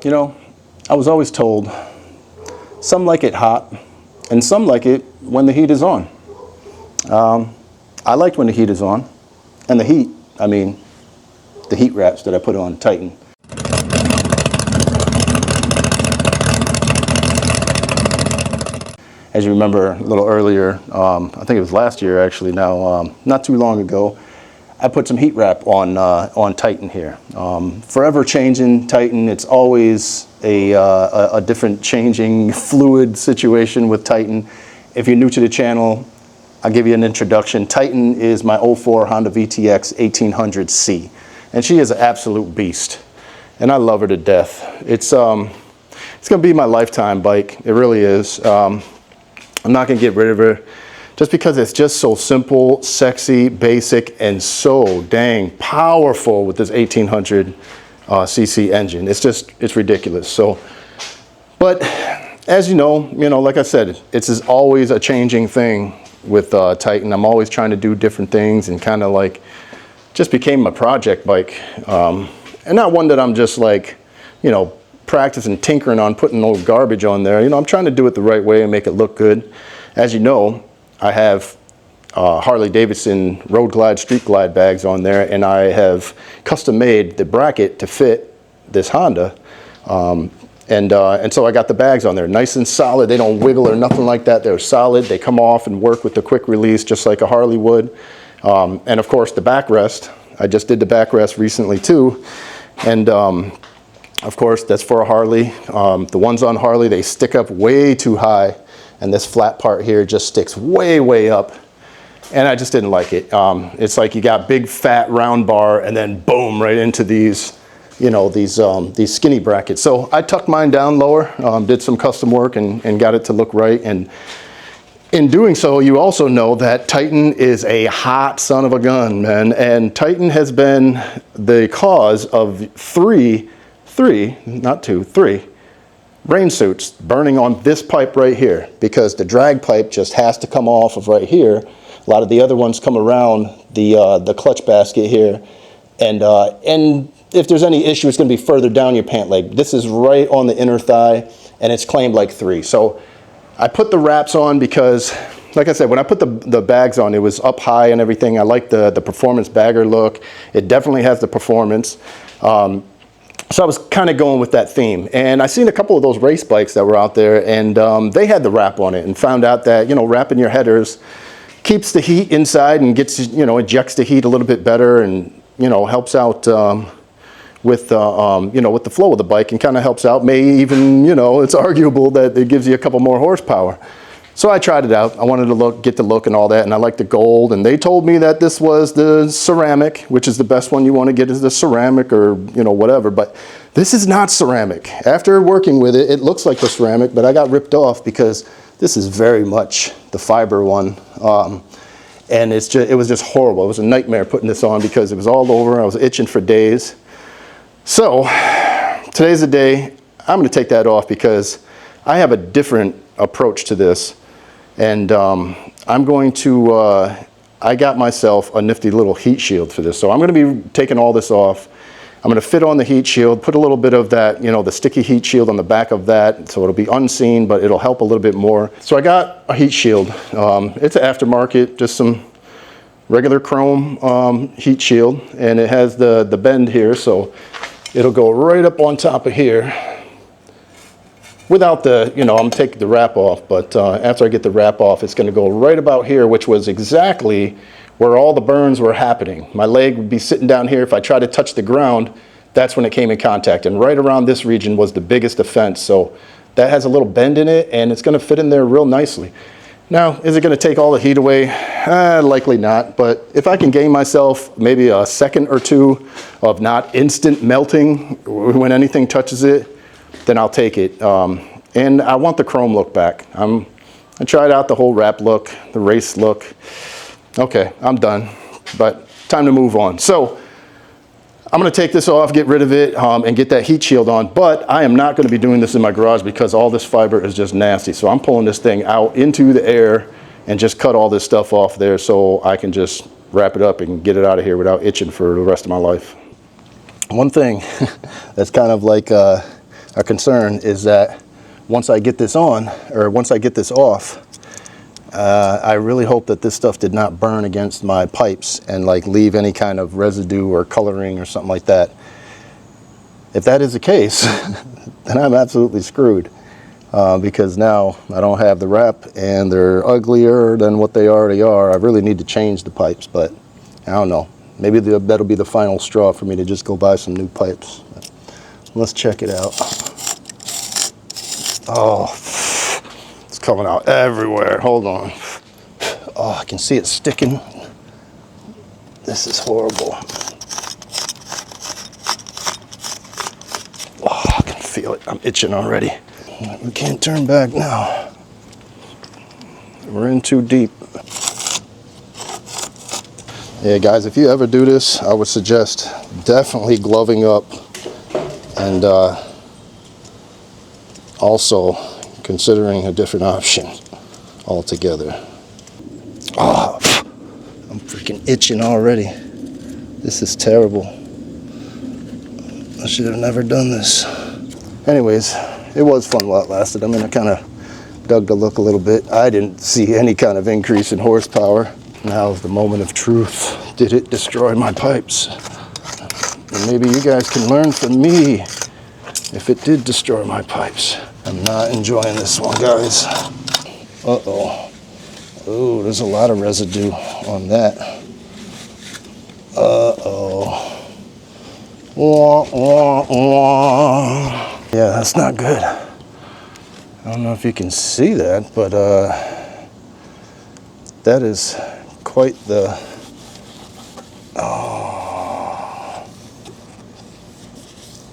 You know, I was always told some like it hot and some like it when the heat is on. I liked when the heat is on. And the heat, I mean, the heat wraps that I put on Titan. As you remember a little earlier, I think it was last year actually now, not too long ago, I put some heat wrap on Titan here. Forever changing Titan. It's always a different changing fluid situation with Titan. If you're new to the channel, I'll give you an introduction. Titan is my '04 Honda VTX1800C, and she is an absolute beast, and I love her to death. It's gonna be my lifetime bike. It really is. I'm not gonna get rid of her just because it's just so simple, sexy, basic, and so dang powerful with this 1800 cc engine. It's ridiculous. So, but as you know, like I said, it's always a changing thing with Titan. I'm always trying to do different things, and kind of like just became a project bike, and not one that I'm just like, practicing tinkering on putting old garbage on there. I'm trying to do it the right way and make it look good. As you know, I have Harley Davidson Road Glide, Street Glide bags on there, and I have custom made the bracket to fit this Honda. And so I got the bags on there, nice and solid. They don't wiggle or nothing like that. They're solid. They come off and work with the quick release just like a Harley would. And of course the backrest. I just did the backrest recently too. And of course that's for a Harley. The ones on Harley, they stick up way too high, and this flat part here just sticks way, way up. And I just didn't like it. It's like you got big fat round bar and then boom, right into these these skinny brackets. So I tucked mine down lower, did some custom work and got it to look right. And in doing so, you also know that Titan is a hot son of a gun, man. And Titan has been the cause of three rain suits burning on this pipe right here, because the drag pipe just has to come off of right here. A lot of the other ones come around the clutch basket here, and if there's any issue, it's going to be further down your pant leg. This is right on the inner thigh, and it's claimed like 3. So I put the wraps on because, like I said, when I put the bags on, it was up high and everything. I like the performance bagger look. It definitely has the performance. So I was kind of going with that theme. And I seen a couple of those race bikes that were out there, and they had the wrap on it, and found out that, wrapping your headers keeps the heat inside and gets, ejects the heat a little bit better, and, helps out with the flow of the bike, and kind of helps out. May even, it's arguable that it gives you a couple more horsepower. So I tried it out. I wanted to get the look and all that, and I like the gold. And they told me that this was the ceramic, which is the best one you want to get, is the ceramic, or whatever. But this is not ceramic. After working with it, it looks like the ceramic, but I got ripped off because this is very much the fiber one. And it was just horrible. It was a nightmare putting this on because it was all over. I was itching for days. So today's the day. I'm going to take that off because I have a different approach to this. And I'm going to, I got myself a nifty little heat shield for this. So I'm going to be taking all this off. I'm going to fit on the heat shield, put a little bit of that, the sticky heat shield on the back of that. So it'll be unseen, but it'll help a little bit more. So I got a heat shield. It's an aftermarket, just some regular chrome heat shield. And it has the bend here. So it'll go right up on top of here. Without the, I'm taking the wrap off, but after I get the wrap off, it's going to go right about here, which was exactly where all the burns were happening. My leg would be sitting down here. If I tried to touch the ground, that's when it came in contact. And right around this region was the biggest offense. So that has a little bend in it, and it's going to fit in there real nicely. Now, is it going to take all the heat away? Likely not. But if I can gain myself maybe a second or two of not instant melting when anything touches it, then I'll take it. And I want the chrome look back. I tried out the whole wrap look, the race look. Okay, I'm done, but time to move on. So I'm going to take this off, get rid of it, and get that heat shield on. But I am not going to be doing this in my garage because all this fiber is just nasty. So I'm pulling this thing out into the air and just cut all this stuff off there so I can just wrap it up and get it out of here without itching for the rest of my life. One thing that's kind of like, I a concern is that once I get this on, or once I get this off, I really hope that this stuff did not burn against my pipes and like leave any kind of residue or coloring or something like that. If that is the case, then I'm absolutely screwed, because now I don't have the wrap and they're uglier than what they already are. I really need to change the pipes, but I don't know. Maybe that'll be the final straw for me to just go buy some new pipes. Let's check it out. Oh, it's coming out everywhere. Hold on. Oh, I can see it sticking. This is horrible. Oh, I can feel it. I'm itching already. We can't turn back now. We're in too deep. Yeah, guys, if you ever do this, I would suggest definitely gloving up, and also considering a different option altogether. Oh, I'm freaking itching already. This is terrible. I should have never done this. Anyways, it was fun while it lasted. I mean, I kind of dug the look a little bit. I didn't see any kind of increase in horsepower. Now is the moment of truth. Did it destroy my pipes? And maybe you guys can learn from me if it did destroy my pipes. I'm not enjoying this one, guys. Uh-oh. Oh, there's a lot of residue on that. Uh-oh. Wah, wah, wah. Yeah, that's not good. I don't know if you can see that, but that is quite the... Oh,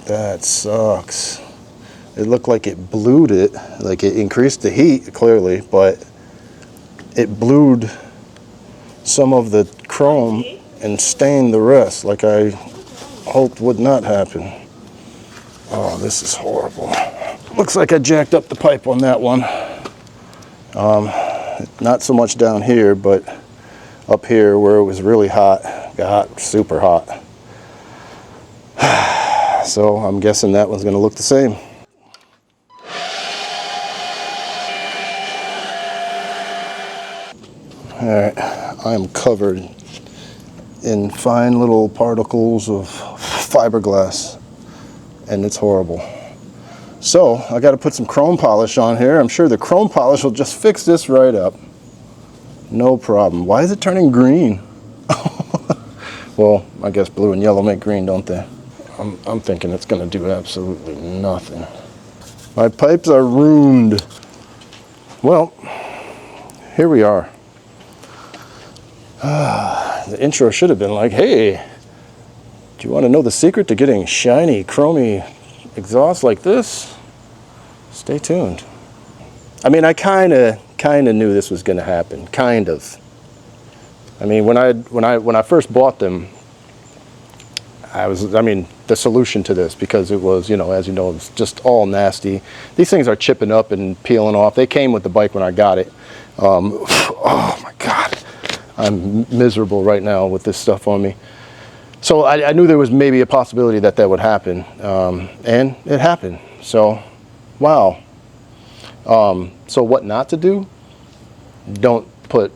that sucks. It looked like it blued it, like it increased the heat, clearly, but it blued some of the chrome and stained the rest, like I hoped would not happen. Oh, this is horrible. Looks like I jacked up the pipe on that one. Not so much down here, but up here where it was really hot, got hot, super hot. So I'm guessing that one's gonna look the same. All right, I am covered in fine little particles of fiberglass, and it's horrible. So I got to put some chrome polish on here. I'm sure the chrome polish will just fix this right up. No problem. Why is it turning green? Well, I guess blue and yellow make green, don't they? I'm thinking it's going to do absolutely nothing. My pipes are ruined. Well, here we are. The intro should have been like, hey, do you want to know the secret to getting shiny, chromy exhaust like this? Stay tuned. I mean, I kind of knew this was going to happen, kind of. I mean, when I first bought them, the solution to this, because it was, you know, as you know, it's just all nasty. These things are chipping up and peeling off. They came with the bike when I got it. Oh my God, I'm miserable right now with this stuff on me. So I knew there was maybe a possibility that that would happen, and it happened. So, wow. So what not to do? Don't put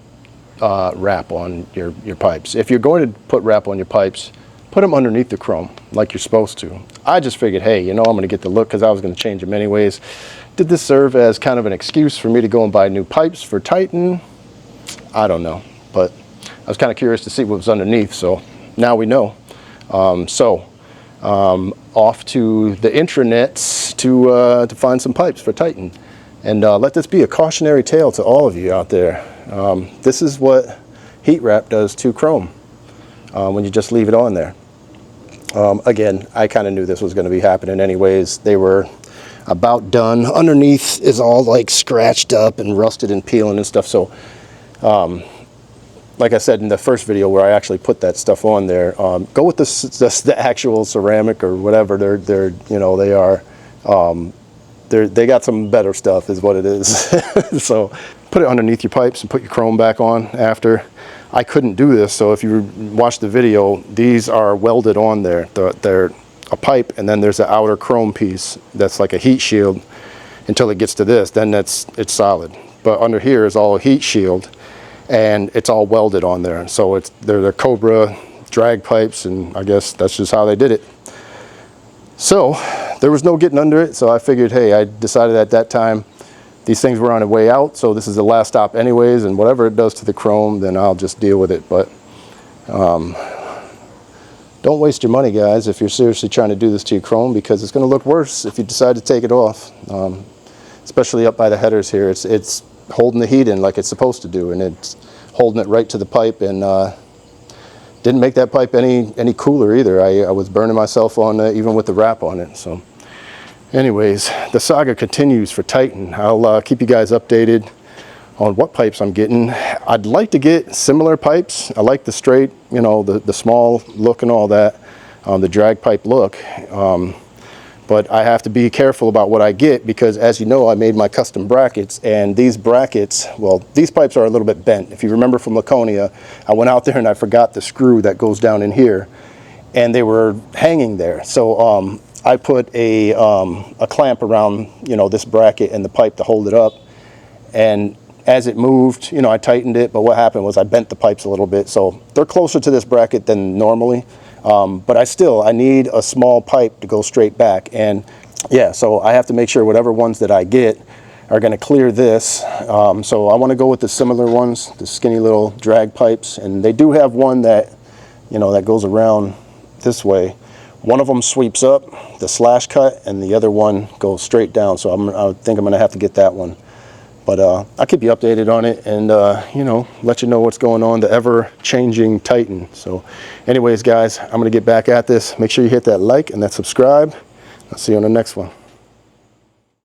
wrap on your pipes. If you're going to put wrap on your pipes, put them underneath the chrome like you're supposed to. I just figured, hey, you know, I'm going to get the look because I was going to change them anyways. Did this serve as kind of an excuse for me to go and buy new pipes for Titan? I don't know, but I was kind of curious to see what was underneath, so now we know. Off to the intranets to find some pipes for Titan. And let this be a cautionary tale to all of you out there. This is what heat wrap does to chrome when you just leave it on there. Again, I kind of knew this was going to be happening anyways. They were about done. Underneath is all like scratched up and rusted and peeling and stuff. So like I said in the first video where I actually put that stuff on there, go with the actual ceramic or whatever they're you know, they are. They got some better stuff is what it is. So put it underneath your pipes and put your chrome back on after. I couldn't do this, so if you watch the video, these are welded on there. They're a pipe, and then there's an outer chrome piece that's like a heat shield until it gets to this. Then it's solid. But under here is all heat shield, and it's all welded on there. So they're the Cobra drag pipes, and I guess that's just how they did it. So there was no getting under it, so I figured, hey, I decided at that time these things were on their way out, so this is the last stop anyways, and whatever it does to the chrome, then I'll just deal with it. But don't waste your money, guys, if you're seriously trying to do this to your chrome, because it's going to look worse if you decide to take it off. Especially up by the headers here, it's holding the heat in like it's supposed to do, and it's holding it right to the pipe, and didn't make that pipe any cooler either. I was burning myself on even with the wrap on it. So anyways, the saga continues for Titan. I'll keep you guys updated on what pipes I'm getting. I'd like to get similar pipes. I like the straight, you know, the small look and all that, the drag pipe look. But I have to be careful about what I get, because as you know, I made my custom brackets, and these brackets, well, these pipes are a little bit bent. If you remember from Laconia, I went out there and I forgot the screw that goes down in here, and they were hanging there. So I put a clamp around, you know, this bracket and the pipe to hold it up, and as it moved, you know, I tightened it, but what happened was I bent the pipes a little bit, so they're closer to this bracket than normally. But I need a small pipe to go straight back, and yeah, so I have to make sure whatever ones that I get are going to clear this. So I want to go with the similar ones, the skinny little drag pipes, and they do have one that, you know, that goes around this way. One of them sweeps up, the slash cut, and the other one goes straight down. So I think I'm going to have to get that one. But I'll keep you updated on it, and you know, let you know what's going on, the ever-changing Titan. So anyways, guys, I'm going to get back at this. Make sure you hit that like and that subscribe. I'll see you on the next one.